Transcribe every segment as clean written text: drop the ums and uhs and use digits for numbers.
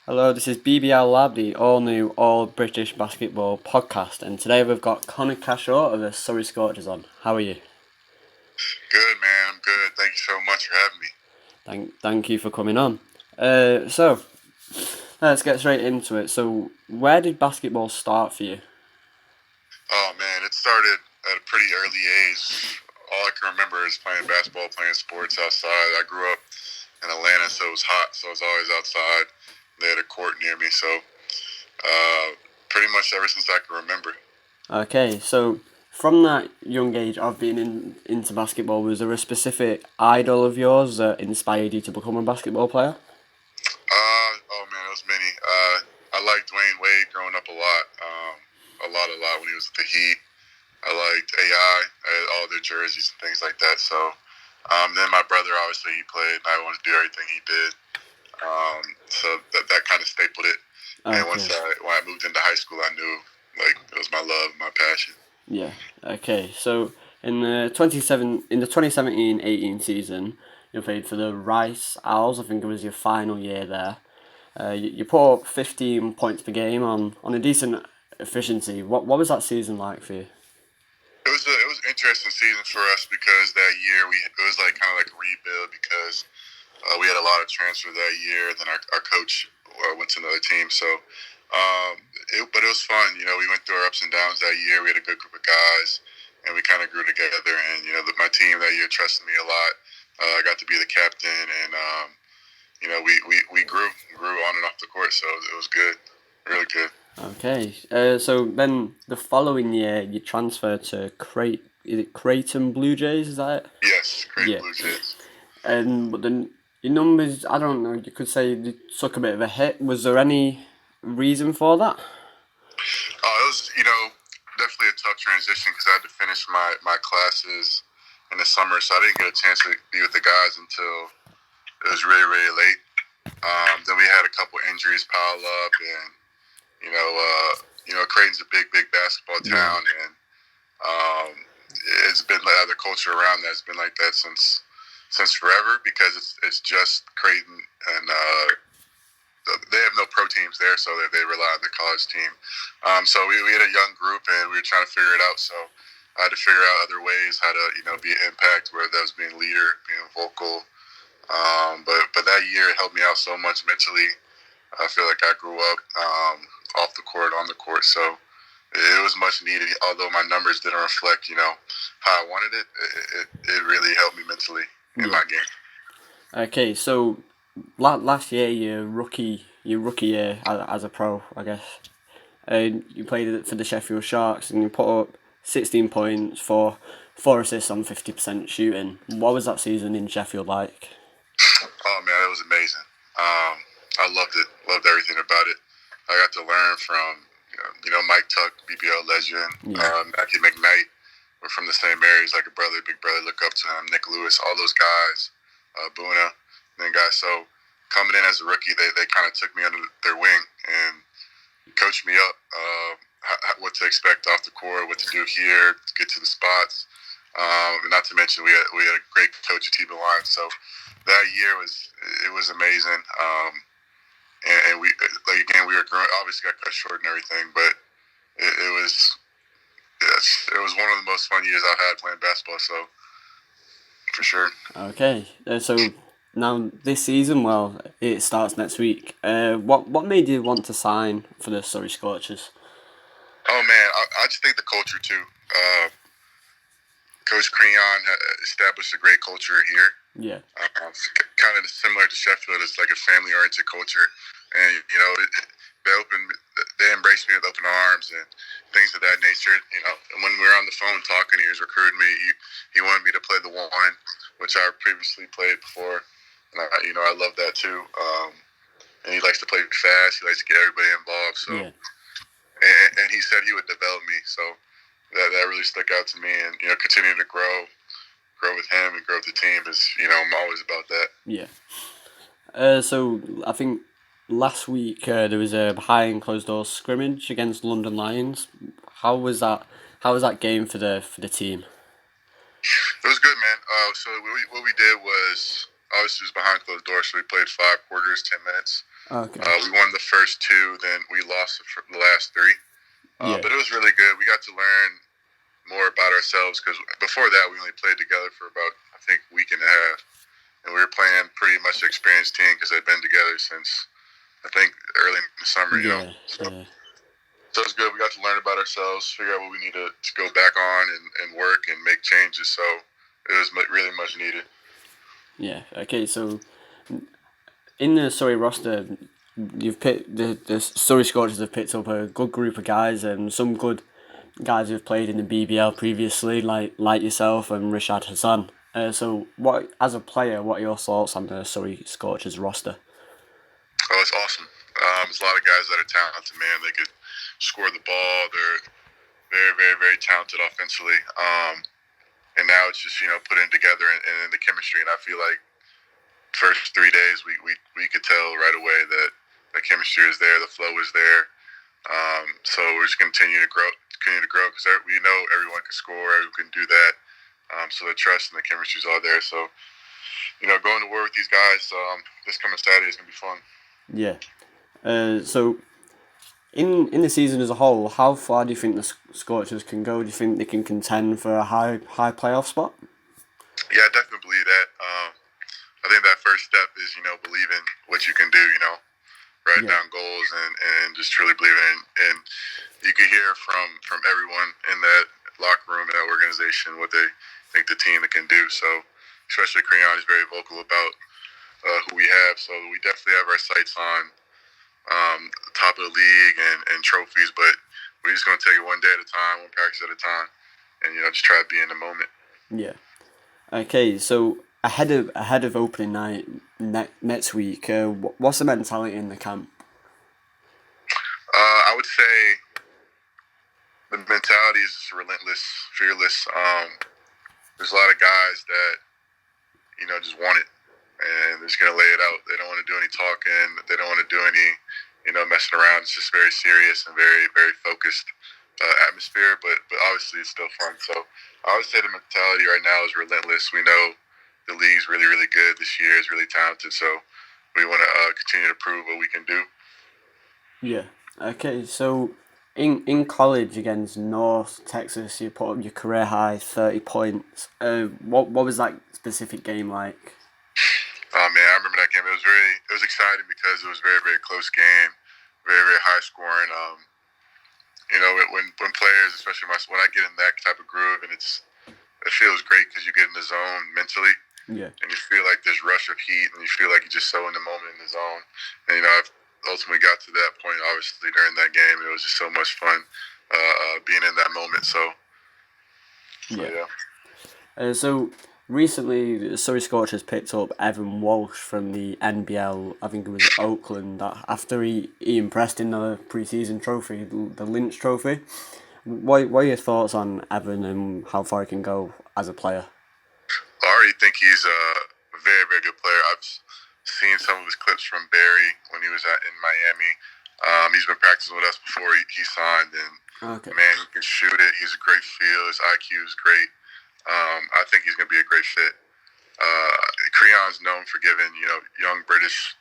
Hello, this is BBL Lab, the all new, all British basketball podcast, and today we've got Conor Cashaw of the Surrey Scorchers on. How are you? Good, man. I'm good. Thank you so much for having me. Thank you for coming on. So let's get straight into it. So, where did basketball start for you? Oh, man. It started at a pretty early age. All I can remember is playing basketball, playing sports outside. I grew up in Atlanta, so it was hot, so I was always outside. They had a court near me, so pretty much ever since I can remember. Okay, so from that young age of being into basketball, was there a specific idol of yours that inspired you to become a basketball player? Oh, man, there was many. I liked Dwayne Wade growing up a lot. A lot when he was with the Heat. I liked AI. I had all their jerseys and things like that. So then my brother, obviously, he played, and I wanted to do everything he did. So that kind of stapled it. And Okay. when I moved into high school, I knew like it was my love, my passion. Yeah. Okay. So in the 2017-18 season, you played for the Rice Owls. I think it was your final year there. You put up 15 points per game on a decent efficiency. What was that season like for you? It was an interesting season for us because that year it was like kind of like a rebuild because we had a lot of transfer that year. Then our coach went to another team, so but it was fun. You know, we went through our ups and downs that year. We had a good group of guys, and we kind of grew together. And my team that year trusted me a lot. I got to be the captain, and we grew on and off the court, so it was good, really good. Okay. So then the following year you transferred to is it Creighton Blue Jays? Is that it? Yes, great Yeah. Blue Jays. But then your numbers, I don't know. You could say they took a bit of a hit. Was there any reason for that? It was definitely a tough transition because I had to finish my classes in the summer, so I didn't get a chance to be with the guys until it was really really late. Then we had a couple injuries pile up, and Creighton's a big basketball Yeah. town, and um, it's been like the culture around that's been like that since forever because it's just Creighton and they have no pro teams there, so they rely on the college team. So we had a young group, and we were trying to figure it out. So I had to figure out other ways how to be an impact, whether that was being leader, being vocal. But that year it helped me out so much mentally. I feel like I grew up off the court, on the court. So it was much needed. Although my numbers didn't reflect, how I wanted it, it really helped me mentally in Yeah. my game. Okay. So last year, your rookie year as a pro, I guess. You played it for the Sheffield Sharks, and you put up 16 points for 4 assists on 50% shooting. What was that season in Sheffield like? Oh man, it was amazing. I loved it. Loved everything about it. I got to learn from Mike Tuck, BBL legend, Yeah. Mackie McKnight. We're from the same areas, like a brother, big brother. Look up to him. Nick Lewis, all those guys. Boona, and then guys. So coming in as a rookie, they kind of took me under their wing and coached me up. What to expect off the court, what to do here, to get to the spots. And not to mention, we had a great coach at T-Bill Line. So that year was amazing. And we like again we were growing. Obviously got cut short and everything, but it was it was one of the most fun years I've had playing basketball. So for sure. Okay. So now this season, well, it starts next week. What made you want to sign for the Surrey Scorchers? Oh man, I just think the culture too. Coach Creon established a great culture here. Yeah. Kind of similar to Sheffield. It's like a family-oriented culture, and they open, they embraced me with open arms and things of that nature. And when we were on the phone talking, he was recruiting me. He wanted me to play the one, which I previously played before, and I love that too. And he likes to play fast. He likes to get everybody involved. So, Yeah. and he said he would develop me. So that really stuck out to me. And continuing to grow with him and grow with the team is I'm always about that. Yeah. So I think last week there was a behind closed doors scrimmage against London Lions. How was that? How was that game for the team? It was good, man. So what we did was obviously it was behind closed doors, so we played 5 quarters, 10 minutes. Okay. We won the first two, then we lost the last three. Yeah. But it was really good. We got to learn more about ourselves because before that we only played together for about I think a week and a half, and we were playing pretty much an experienced team because they'd been together since I think early in the summer. Yeah. So Yeah. so it's good. We got to learn about ourselves, figure out what we need to go back on and work and make changes. So it was really much needed. Yeah. Okay. So in the Surrey roster, you've picked the Surrey Scorchers have picked up a good group of guys and some good guys who've played in the BBL previously, like yourself and Rishad Hassan. So, what as a player, what are your thoughts on the Surrey Scorchers roster? Oh, it's awesome. There's a lot of guys that are talented, man. They could score the ball. They're very, very, very talented offensively. And now it's just putting together and the chemistry. And I feel like first 3 days we could tell right away that the chemistry is there, the flow is there. So we're just continue to grow because we know everyone can score, everyone can do that. So the trust and the chemistry is all there. So going to war with these guys this coming Saturday is gonna be fun. Yeah. So in the season as a whole, how far do you think the Scorchers can go? Do you think they can contend for a high playoff spot? Yeah, I definitely believe that. I think that first step is believing what you can do. Write Yeah. down goals and just truly believe in. And you can hear from everyone in that locker room and that organization what they think the team can do. So especially Creon is very vocal about who we have. So we definitely have our sights on top of the league and trophies, but we're just going to take it one day at a time, one practice at a time, and just try to be in the moment. Yeah. Okay. So ahead of opening night next week, what's the mentality in the camp? I would say the mentality is just relentless, fearless. There's a lot of guys that just want it, and they're just gonna lay it out. They don't want to do any talking. They don't want to do any messing around. It's just very serious and very very focused atmosphere. But obviously it's still fun. So I would say the mentality right now is relentless. We know the league's really really good this year. It's really talented. So we want to continue to prove what we can do. Yeah. Okay. So in college against North Texas, you put up your career high 30 points. What was that specific game like? Oh man, I remember that game. It was exciting because it was a very very close game, very very high scoring. When players, especially when I get in that type of groove, and it feels great because you get in the zone mentally, Yeah. and you feel like this rush of heat, and you feel like you're just so in the moment in the zone. And I've ultimately got to that point. Obviously, during that game, it was just so much fun being in that moment. So Yeah. yeah. So recently, the Surrey Scorchers picked up Evan Walsh from the NBL. I think it was Oakland. After he impressed in the preseason trophy, the Lynch Trophy. What are your thoughts on Evan and how far he can go as a player? I already think he's a very, very good player. I've seen some of his clips from Barry when he was in Miami. He's been practicing with us before he signed, and Okay. man, he can shoot it. He's a great feel. His IQ is great. I think he's going to be a great fit. Creon's known for giving young British,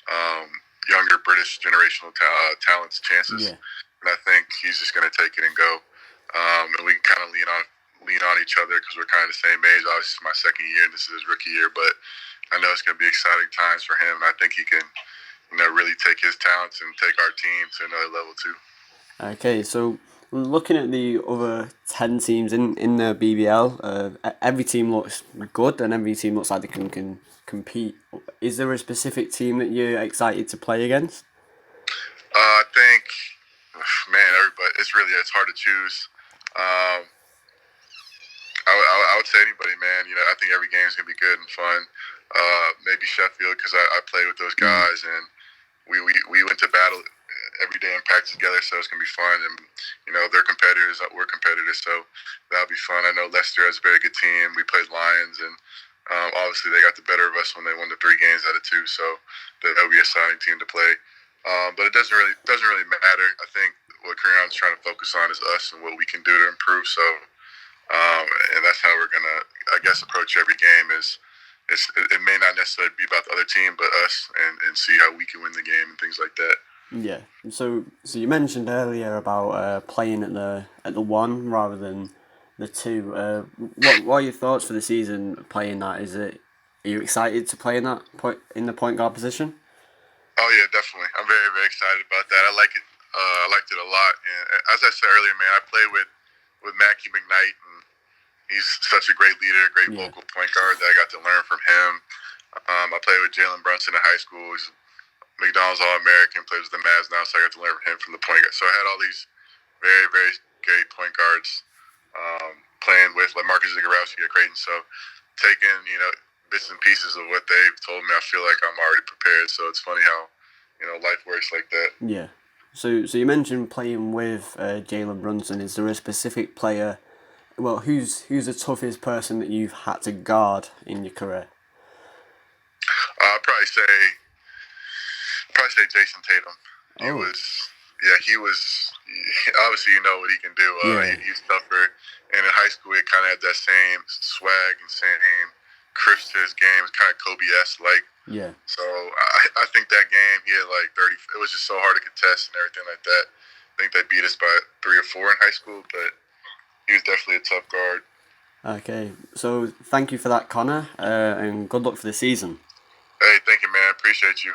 um, younger British generational talents chances, Yeah. and I think he's just going to take it and go. And we can kind of lean on each other because we're kind of the same age. Obviously, it's my second year and this is his rookie year, but I know it's going to be exciting times for him, and I think he can, really take his talents and take our team to another level too. Okay, so looking at the other 10 teams in the BBL, every team looks good and every team looks like they can compete. Is there a specific team that you're excited to play against? I think, man, everybody. It's hard to choose. Um, I would say anybody, man. I think every game is gonna be good and fun. Maybe Sheffield because I played with those guys and we went to battle every day and practice together, so it's gonna be fun. And they're competitors, we're competitors, so that'll be fun. I know Leicester has a very good team. We played Lions, and obviously they got the better of us when they won the 3 games out of 2. So that'll be a exciting team to play. But it doesn't really matter. I think what Creon's trying to focus on is us and what we can do to improve. So and that's how we're gonna, I guess, approach every game is it may not necessarily be about the other team, but us, and see how we can win the game and things like that. Yeah. So you mentioned earlier about playing at the one rather than the two. What are your thoughts for the season playing that? Are you excited to play in that point in the point guard position? Oh yeah, definitely. I'm very very excited about that. I like it. I liked it a lot. And as I said earlier, man, I played with Mackie McKnight, and he's such a great leader, a great Yeah. vocal point guard that I got to learn from him. I played with Jalen Brunson in high school. He's McDonald's All American, plays with the Mavs now, so I got to learn from him from the point guard. So I had all these very, very great point guards playing with, like Marcus Zagorowski at Creighton. So taking, bits and pieces of what they've told me, I feel like I'm already prepared. So it's funny how, life works like that. Yeah. So you mentioned playing with Jalen Brunson. Is there a specific player? Well, who's the toughest person that you've had to guard in your career? I'd probably say Jason Tatum. He Oh. was, yeah, he was. Obviously, you know what he can do. Yeah. He's tougher, and in high school, he kind of had that same swag and same crisp to his game. It's kind of Kobe-esque like. Yeah. So I think that game he had like 30. It was just so hard to contest and everything like that. I think they beat us by 3 or 4 in high school, but he was definitely a tough guard. Okay. So thank you for that, Connor, and good luck for the season. Hey, thank you, man. Appreciate you.